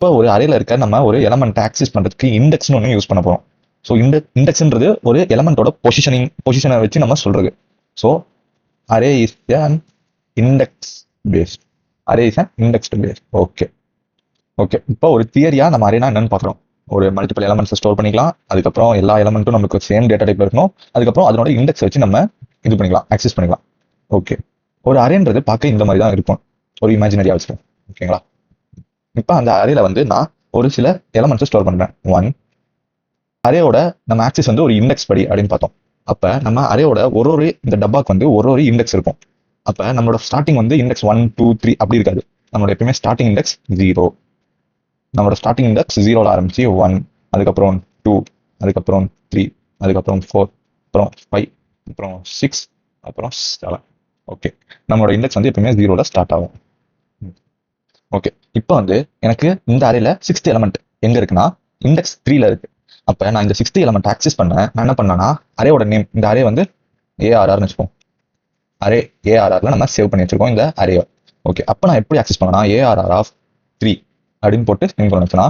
இப்போ ஒரு அரேல இருக்க நம்ம ஒரு எலமெண்ட் ஆக்சஸ் பண்றதுக்கு இண்டெக்ஸ்னு ஒன்று யூஸ் பண்ண போறோம். ஸோ இண்டெக்ஸ்ன்றது ஒரு எலமெண்டோட பொசிஷனை வச்சு நம்ம சொல்றது. So array is an index based. Array is an indexed based. Okay okay. இப்போ ஒரு தியரியா நம்ம அரேனா என்னன்னு பார்க்குறோம். ஒரு மல்டிபிள் எலமெண்ட்ஸ் ஸ்டோர் பண்ணிக்கலாம். அதுக்கப்புறம் எல்லா எலமெண்ட்டும் நமக்கு சேம் டேட்டா டைப்ல இருக்கணும். அதுக்கப்புறம் அதனோட இண்டெக்ஸ் வச்சு நம்ம இது பண்ணிக்கலாம், ஆக்சஸ் பண்ணிக்கலாம். ஓகே. ஒரு அரேன்றது பார்க்க இந்த மாதிரி தான் இருக்கும். ஒரு இமேஜினரியா வச்சுக்கோங்க. ஓகேங்களா? இப்போ அந்த அரேல வந்து நான் ஒரு சில எலமெண்ட்ஸ் ஸ்டோர் பண்றேன். ஒன் அரேயோட நம்ம ஆக்சஸ் வந்து ஒரு இண்டெக்ஸ் படி அப்படின்னு பார்த்தோம். அப்ப நம்ம அரேயோட ஒரு இந்த டப்பாக்கு வந்து ஒரு இண்டெக்ஸ் இருக்கும். அப்ப நம்மளோட ஸ்டார்டிங் வந்து இண்டெக்ஸ் 1 2 3 அப்படி இருக்காது. நம்மளோட எப்பயுமே ஸ்டார்டிங் இண்டெக்ஸ் 0. நம்மளோட ஸ்டார்டிங் இண்டெக்ஸ் 0ல ஆரம்பிச்சு 1, அதுக்கப்புறம் 2, அதுக்கப்புறம் 3, அதுக்கப்புறம் 4, அப்புறம் 5, அப்புறம் 6, அப்புறம் 7. ஓகே. நம்மளோட இண்டெக்ஸ் வந்து எப்பயுமே 0ல ஸ்டார்ட் ஆகும். ஓகே. இப்போ வந்து எனக்கு இந்த அரேல 6th எலமெண்ட் எங்க இருக்குன்னா இண்டெக்ஸ் 3ல இருக்கு. அப்ப நான் இந்த 6th எலமெண்ட் ஆக்சஸ் பண்ண நான் என்ன பண்ணேன்னா அரேயோட நேம், இந்த அரே வந்து ஏஆர்ஆர்னு வச்சுப்போம். அரே ஏஆர்ஆர்ல நம்ம சேவ் பண்ணி வச்சிருக்கோம் இந்த அரேவை. ஓகே. அப்ப நான் எப்படி ஆக்சஸ் பண்ணனா ஏஆர்ஆர் ஆஃப் 3 அப்படின்னு போட்டு நேம் பண்ண வச்சுனா